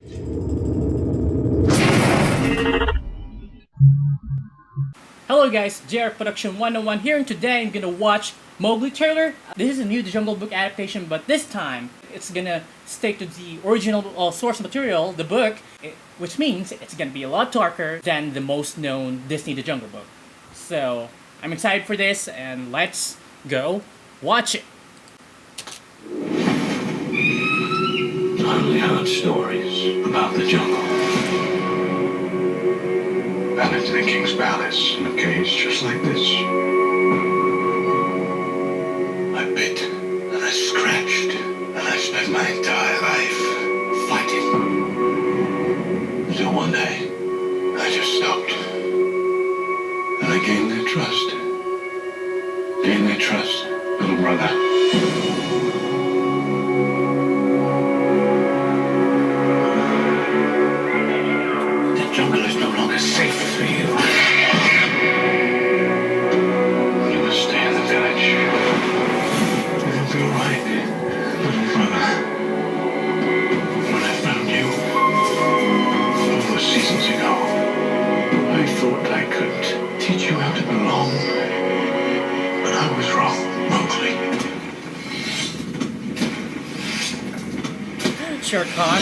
Hello guys, JR Production 101 here, and today I'm gonna watch Mowgli trailer. This is a new Jungle Book adaptation, but this time it's gonna stick to the original source material, the book, which means it's gonna be a lot darker than the most known Disney The Jungle Book. So I'm excited for this, and let's go watch it. I only heard stories about the jungle. I lived in a king's palace in a cage just like this. I bit and I scratched and I spent my entire life fighting. Until one day, I just stopped. And I gained their trust. Gained their trust, little brother. The jungle is no longer safe for you. You must stay in the village. It'll be alright, little brother. When I found you, all those seasons ago, I thought I could teach you how to belong. But I was wrong, Mowgli. Sure, Khan.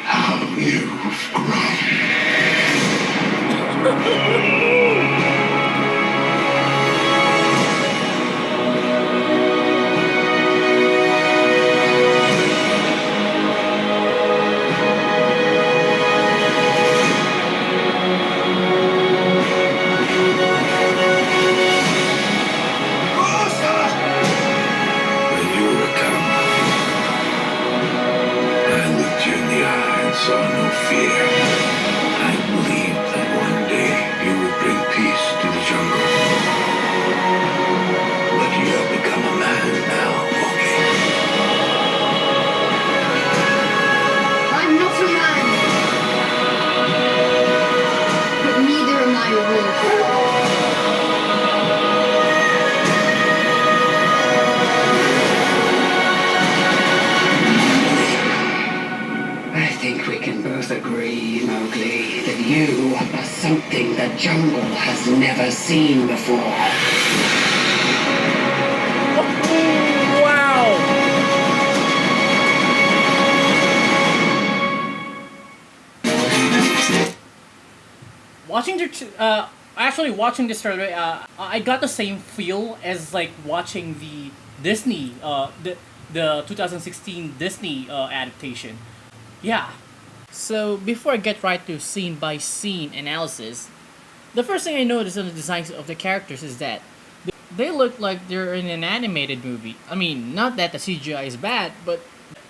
How you've grown. When you were come, I looked you in the eye and saw no fear. I believed that one day you would bring peace to the jungle. But you have become a man now, Mowgli. I'm not a man, but neither am I a wolf. I think we can both agree, Mowgli, that you are something the jungle has never seen before. Wow! Watching this trailer, I got the same feel as like watching the Disney, the 2016 Disney adaptation. Yeah. So before I get right to scene by scene analysis, the first thing I noticed on the designs of the characters is that they look like they're in an animated movie. I mean, not that the CGI is bad, but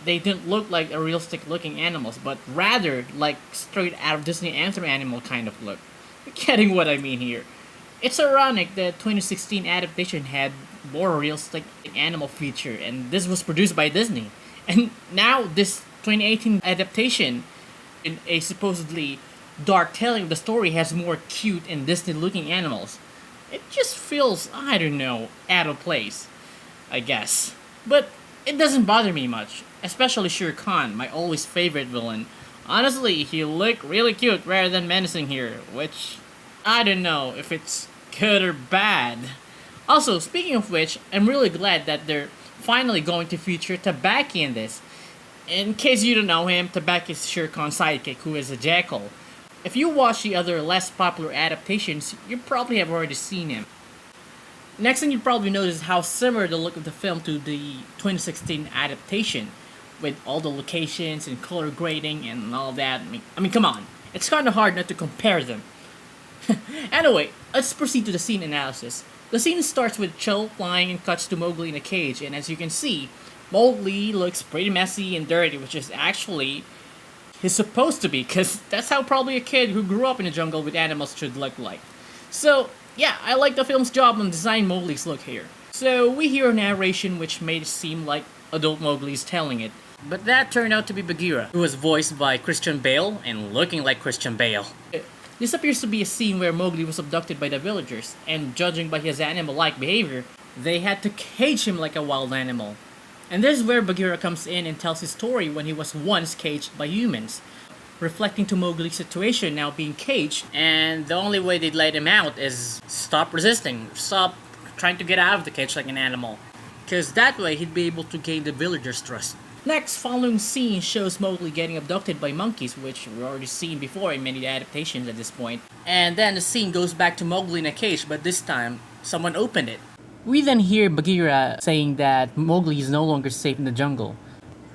they didn't look like a realistic looking animals, but rather like straight out of Disney anthem animal kind of look. You're getting what I mean here. It's ironic that 2016 adaptation had more realistic animal feature, and this was produced by Disney. And now this 2018 adaptation, in a supposedly dark telling of the story, has more cute and Disney looking animals. It just feels, I don't know, out of place, I guess. But it doesn't bother me much, especially Shere Khan, my always favorite villain. Honestly, he looked really cute rather than menacing here, which I don't know if it's good or bad. Also, speaking of which, I'm really glad that they're finally going to feature Tabaki in this. In case you don't know him, Tabaki is Shere Khan's sidekick, who is a jackal. If you watch the other less popular adaptations, you probably have already seen him. Next thing you probably notice is how similar the look of the film to the 2016 adaptation, with all the locations and color grading and all that. I mean, come on, it's kind of hard not to compare them. Anyway, let's proceed to the scene analysis. The scene starts with Cho flying and cuts to Mowgli in a cage, and as you can see, Mowgli looks pretty messy and dirty, which is actually he's supposed to be, because that's how probably a kid who grew up in the jungle with animals should look like. So, yeah, I like the film's job on designing Mowgli's look here. So, we hear a narration which made it seem like adult Mowgli is telling it. But that turned out to be Bagheera, who was voiced by Christian Bale and looking like Christian Bale. This appears to be a scene where Mowgli was abducted by the villagers, and judging by his animal-like behavior, they had to cage him like a wild animal. And this is where Bagheera comes in and tells his story when he was once caged by humans, reflecting to Mowgli's situation now being caged, and the only way they'd let him out is stop resisting, stop trying to get out of the cage like an animal, because that way he'd be able to gain the villagers' trust. Next, following scene shows Mowgli getting abducted by monkeys, which we've already seen before in many adaptations at this point. And then the scene goes back to Mowgli in a cage, but this time, someone opened it. We then hear Bagheera saying that Mowgli is no longer safe in the jungle.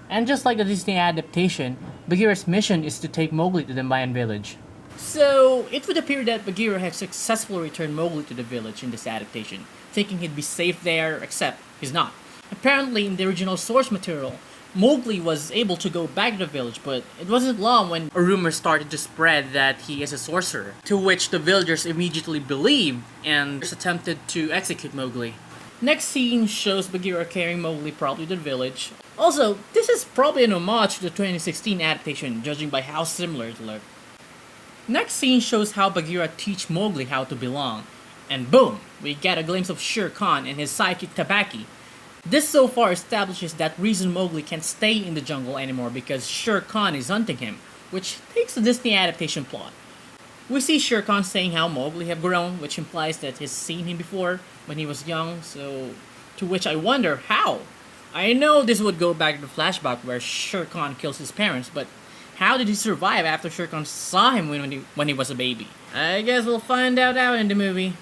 And just like the Disney adaptation, Bagheera's mission is to take Mowgli to the Mayan village. So, it would appear that Bagheera has successfully returned Mowgli to the village in this adaptation, thinking he'd be safe there, except he's not. Apparently, in the original source material, Mowgli was able to go back to the village, but it wasn't long when a rumor started to spread that he is a sorcerer, to which the villagers immediately believed and attempted to execute Mowgli. Next scene shows Bagheera carrying Mowgli probably to the village. Also, this is probably an homage to the 2016 adaptation, judging by how similar it looked. Next scene shows how Bagheera teach Mowgli how to belong. And boom, we get a glimpse of Shere Khan and his sidekick Tabaki. This so far establishes that reason Mowgli can't stay in the jungle anymore because Shere Khan is hunting him, which takes the Disney adaptation plot. We see Shere Khan saying how Mowgli have grown, which implies that he's seen him before when he was young, so to which I wonder how? I know this would go back to the flashback where Shere Khan kills his parents, but how did he survive after Shere Khan saw him when he was a baby? I guess we'll find out in the movie.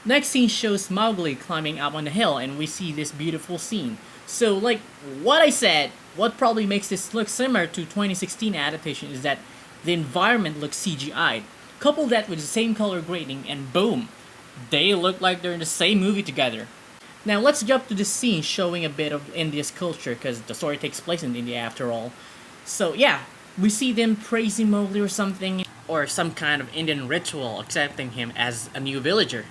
Next scene shows Mowgli climbing up on the hill, and we see this beautiful scene. So, like what I said, what probably makes this look similar to 2016 adaptation is that the environment looks CGI'd. Couple that with the same color grading, and boom, they look like they're in the same movie together. Now let's jump to this scene showing a bit of India's culture, because the story takes place in India after all. So yeah, we see them praising Mowgli or something, or some kind of Indian ritual accepting him as a new villager.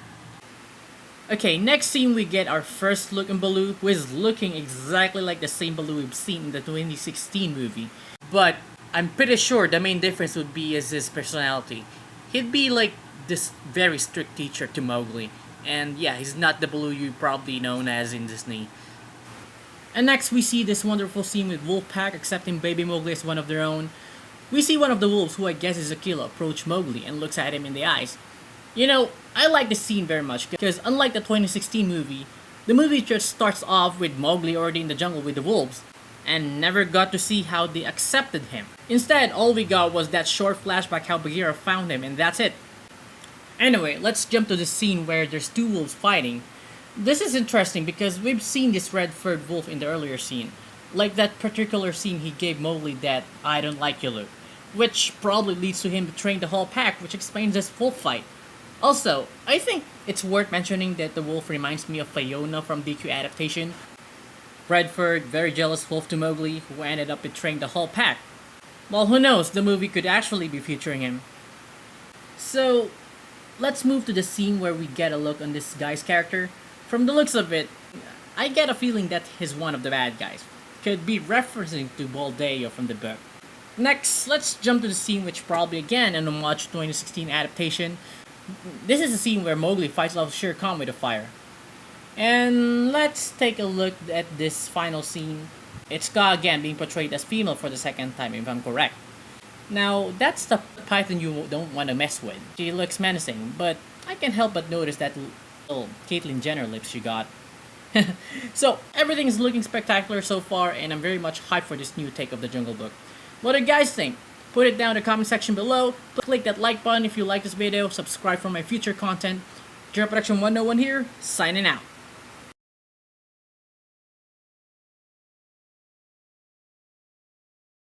Okay, next scene we get our first look in Baloo, who is looking exactly like the same Baloo we've seen in the 2016 movie. But I'm pretty sure the main difference would be his personality. He'd be like this very strict teacher to Mowgli. And yeah, he's not the Baloo you probably known as in Disney. And next we see this wonderful scene with Wolfpack accepting baby Mowgli as one of their own. We see one of the wolves, who I guess is Akela, approach Mowgli and looks at him in the eyes. You know, I like this scene very much because unlike the 2016 movie, the movie just starts off with Mowgli already in the jungle with the wolves and never got to see how they accepted him. Instead, all we got was that short flashback how Bagheera found him, and that's it. Anyway, let's jump to the scene where there's two wolves fighting. This is interesting because we've seen this red-furred wolf in the earlier scene, like that particular scene he gave Mowgli that "I don't like you" look, which probably leads to him betraying the whole pack, which explains this wolf fight. Also, I think it's worth mentioning that the wolf reminds me of Fiona from DQ adaptation. Red-furred, very jealous wolf to Mowgli, who ended up betraying the whole pack. Well, who knows, the movie could actually be featuring him. So, let's move to the scene where we get a look on this guy's character. From the looks of it, I get a feeling that he's one of the bad guys. Could be referencing to Baldeo from the book. Next, let's jump to the scene which probably again an homage to 2016 adaptation. This is the scene where Mowgli fights off Shere Khan with a fire. And let's take a look at this final scene. It's Ka again being portrayed as female for the second time, if I'm correct. Now, that's the python you don't want to mess with. She looks menacing, but I can't help but notice that little Caitlyn Jenner lips she got. So, everything is looking spectacular so far, and I'm very much hyped for this new take of the Jungle Book. What do you guys think? Put it down in the comment section below. Click that like button if you like this video. Subscribe for my future content. Production 101 here, signing out.